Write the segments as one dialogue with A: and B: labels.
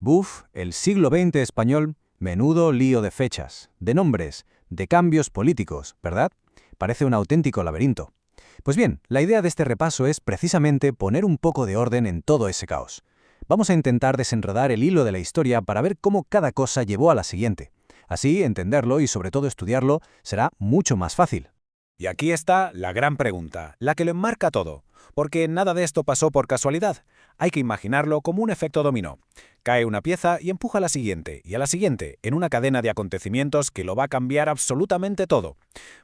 A: Buf, el siglo XX español, menudo lío de fechas, de nombres, de cambios políticos, ¿verdad? Parece un auténtico laberinto. Pues bien, la idea de este repaso es precisamente poner un poco de orden en todo ese caos. Vamos a intentar desenredar el hilo de la historia para ver cómo cada cosa llevó a la siguiente. Así, entenderlo y sobre todo estudiarlo será mucho más fácil.
B: Y aquí está la gran pregunta, la que lo enmarca todo, porque nada de esto pasó por casualidad. Hay que imaginarlo como un efecto dominó. Cae una pieza y empuja a la siguiente, y a la siguiente, en una cadena de acontecimientos que lo va a cambiar absolutamente todo.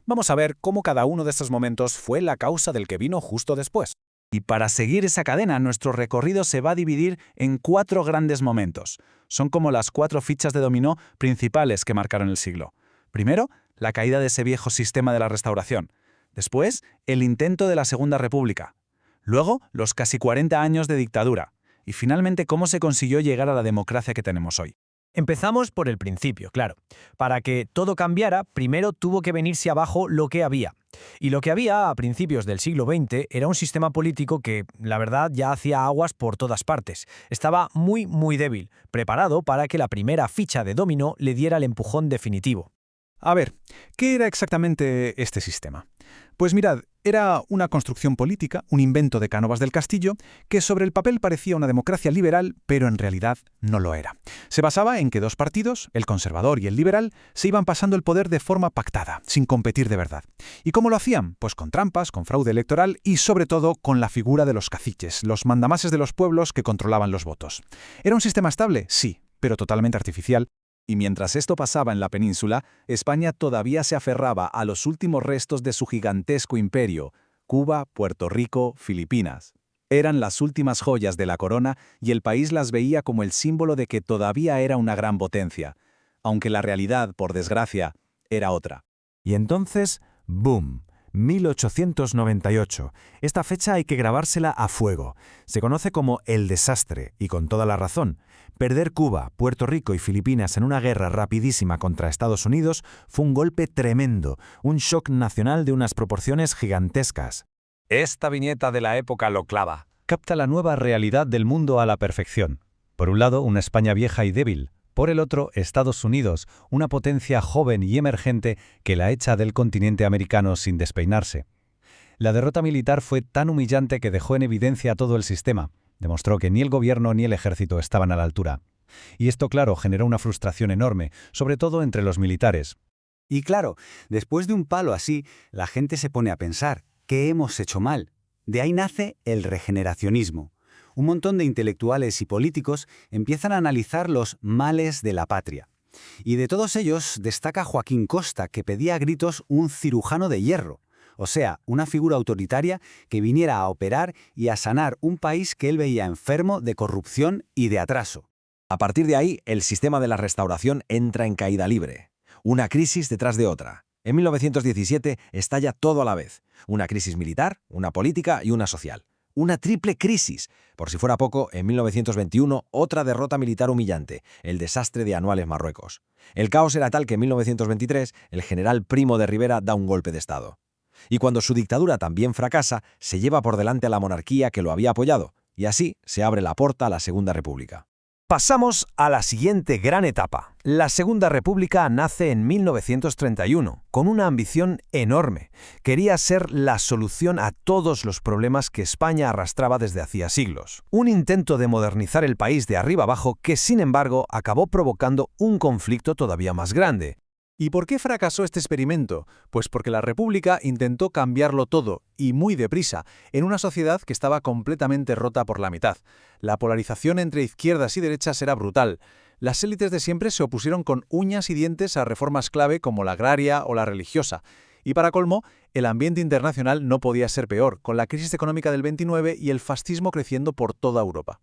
B: Vamos a ver cómo cada uno de estos momentos fue la causa del que vino justo después.
C: Y para seguir esa cadena, nuestro recorrido se va a dividir en 4 grandes momentos. Son como las 4 fichas de dominó principales que marcaron el siglo. Primero, la caída de ese viejo sistema de la Restauración. Después, el intento de la Segunda República. Luego, los casi 40 años de dictadura. Y finalmente, cómo se consiguió llegar a la democracia que tenemos hoy.
D: Empezamos por el principio, claro. Para que todo cambiara, primero tuvo que venirse abajo lo que había. Y lo que había a principios del siglo XX era un sistema político que, la verdad, ya hacía aguas por todas partes. Estaba muy débil, preparado para que la primera ficha de dominó le diera el empujón definitivo.
E: A ver, ¿qué era exactamente este sistema? Pues mirad, era una construcción política, un invento de Cánovas del Castillo, que sobre el papel parecía una democracia liberal, pero en realidad no lo era. Se basaba en que 2 partidos, el conservador y el liberal, se iban pasando el poder de forma pactada, sin competir de verdad. ¿Y cómo lo hacían? Pues con trampas, con fraude electoral y sobre todo con la figura de los caciques, los mandamases de los pueblos que controlaban los votos. ¿Era un sistema estable? Sí, pero totalmente artificial.
B: Y mientras esto pasaba en la península, España todavía se aferraba a los últimos restos de su gigantesco imperio, Cuba, Puerto Rico, Filipinas. Eran las últimas joyas de la corona y el país las veía como el símbolo de que todavía era una gran potencia, aunque la realidad, por desgracia, era otra.
C: Y entonces, ¡boom! 1898. Esta fecha hay que grabársela a fuego. Se conoce como el desastre, y con toda la razón. Perder Cuba, Puerto Rico y Filipinas en una guerra rapidísima contra Estados Unidos fue un golpe tremendo, un shock nacional de unas proporciones gigantescas.
F: Esta viñeta de la época lo clava.
A: Capta la nueva realidad del mundo a la perfección. Por un lado, una España vieja y débil. Por el otro, Estados Unidos, una potencia joven y emergente que la echa del continente americano sin despeinarse. La derrota militar fue tan humillante que dejó en evidencia todo el sistema. Demostró que ni el gobierno ni el ejército estaban a la altura. Y esto, claro, generó una frustración enorme, sobre todo entre los militares.
G: Y claro, después de un palo así, la gente se pone a pensar, ¿qué hemos hecho mal? De ahí nace el regeneracionismo. Un montón de intelectuales y políticos empiezan a analizar los males de la patria. Y de todos ellos destaca Joaquín Costa, que pedía a gritos un cirujano de hierro, o sea, una figura autoritaria que viniera a operar y a sanar un país que él veía enfermo de corrupción y de atraso.
H: A partir de ahí, el sistema de la Restauración entra en caída libre. Una crisis detrás de otra. En 1917 estalla todo a la vez. Una crisis militar, una política y una social. Una triple crisis. Por si fuera poco, en 1921, otra derrota militar humillante, el desastre de Anuales Marruecos. El caos era tal que en 1923 el general Primo de Rivera da un golpe de Estado. Y cuando su dictadura también fracasa, se lleva por delante a la monarquía que lo había apoyado, y así se abre la puerta a la Segunda República.
D: Pasamos a la siguiente gran etapa. La Segunda República nace en 1931, con una ambición enorme. Quería ser la solución a todos los problemas que España arrastraba desde hacía siglos. Un intento de modernizar el país de arriba abajo que, sin embargo, acabó provocando un conflicto todavía más grande.
E: ¿Y por qué fracasó este experimento? Pues porque la República intentó cambiarlo todo, y muy deprisa, en una sociedad que estaba completamente rota por la mitad. La polarización entre izquierdas y derechas era brutal. Las élites de siempre se opusieron con uñas y dientes a reformas clave como la agraria o la religiosa. Y para colmo, el ambiente internacional no podía ser peor, con la crisis económica del 29 y el fascismo creciendo por toda Europa.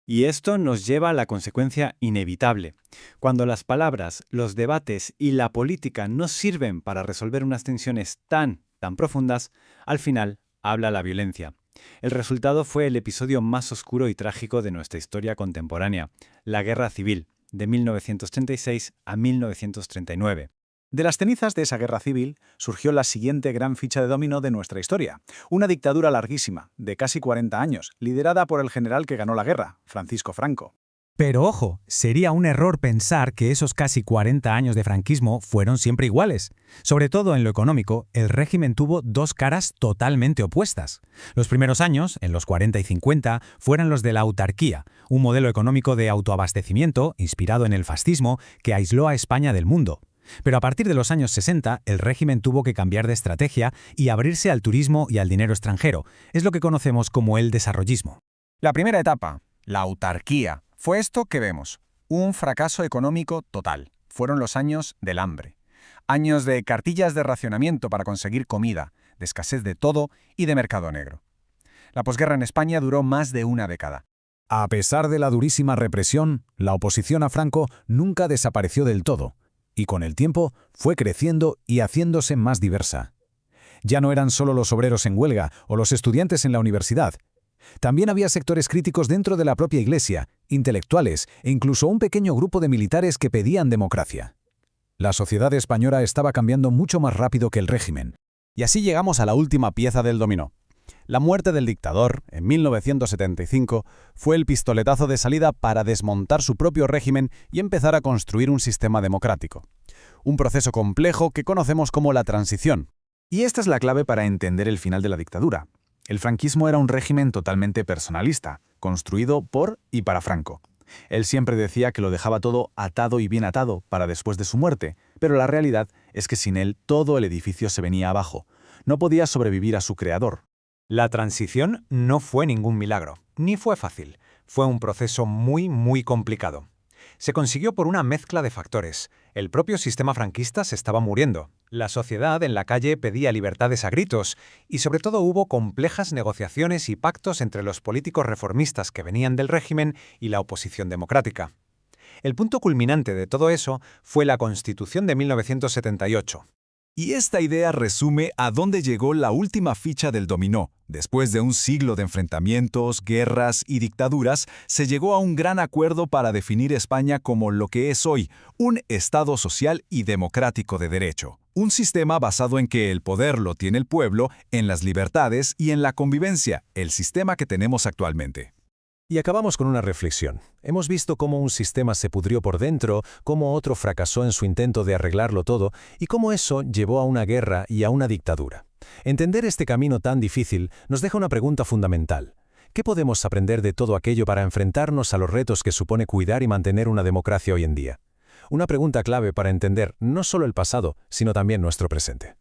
I: Y esto nos lleva a la consecuencia inevitable. Cuando las palabras, los debates y la política no sirven para resolver unas tensiones tan profundas, al final habla la violencia. El resultado fue el episodio más oscuro y trágico de nuestra historia contemporánea, la Guerra Civil, de 1936 a 1939.
B: De las cenizas de esa guerra civil surgió la siguiente gran ficha de dominó de nuestra historia, una dictadura larguísima, de casi 40 años, liderada por el general que ganó la guerra, Francisco Franco.
J: Pero ojo, sería un error pensar que esos casi 40 años de franquismo fueron siempre iguales. Sobre todo en lo económico, el régimen tuvo dos caras totalmente opuestas. Los primeros años, en los 40 y 50, fueron los de la autarquía, un modelo económico de autoabastecimiento, inspirado en el fascismo, que aisló a España del mundo. Pero a partir de los años 60, el régimen tuvo que cambiar de estrategia y abrirse al turismo y al dinero extranjero. Es lo que conocemos como el desarrollismo.
E: La primera etapa, la autarquía, fue esto que vemos, un fracaso económico total. Fueron los años del hambre. Años de cartillas de racionamiento para conseguir comida, de escasez de todo y de mercado negro. La posguerra en España duró más de una década.
A: A pesar de la durísima represión, la oposición a Franco nunca desapareció del todo, y con el tiempo fue creciendo y haciéndose más diversa. Ya no eran solo los obreros en huelga o los estudiantes en la universidad. También había sectores críticos dentro de la propia Iglesia, intelectuales e incluso un pequeño grupo de militares que pedían democracia. La sociedad española estaba cambiando mucho más rápido que el régimen.
B: Y así llegamos a la última pieza del dominó. La muerte del dictador, en 1975, fue el pistoletazo de salida para desmontar su propio régimen y empezar a construir un sistema democrático. Un proceso complejo que conocemos como la transición.
C: Y esta es la clave para entender el final de la dictadura. El franquismo era un régimen totalmente personalista, construido por y para Franco. Él siempre decía que lo dejaba todo atado y bien atado para después de su muerte, pero la realidad es que sin él todo el edificio se venía abajo. No podía sobrevivir a su creador.
F: La transición no fue ningún milagro, ni fue fácil. Fue un proceso muy complicado. Se consiguió por una mezcla de factores. El propio sistema franquista se estaba muriendo. La sociedad en la calle pedía libertades a gritos y sobre todo hubo complejas negociaciones y pactos entre los políticos reformistas que venían del régimen y la oposición democrática. El punto culminante de todo eso fue la Constitución de 1978.
A: Y esta idea resume a dónde llegó la última ficha del dominó. Después de un siglo de enfrentamientos, guerras y dictaduras, se llegó a un gran acuerdo para definir España como lo que es hoy, un Estado social y democrático de derecho. Un sistema basado en que el poder lo tiene el pueblo, en las libertades y en la convivencia, el sistema que tenemos actualmente.
D: Y acabamos con una reflexión. Hemos visto cómo un sistema se pudrió por dentro, cómo otro fracasó en su intento de arreglarlo todo y cómo eso llevó a una guerra y a una dictadura. Entender este camino tan difícil nos deja una pregunta fundamental. ¿Qué podemos aprender de todo aquello para enfrentarnos a los retos que supone cuidar y mantener una democracia hoy en día? Una pregunta clave para entender no solo el pasado, sino también nuestro presente.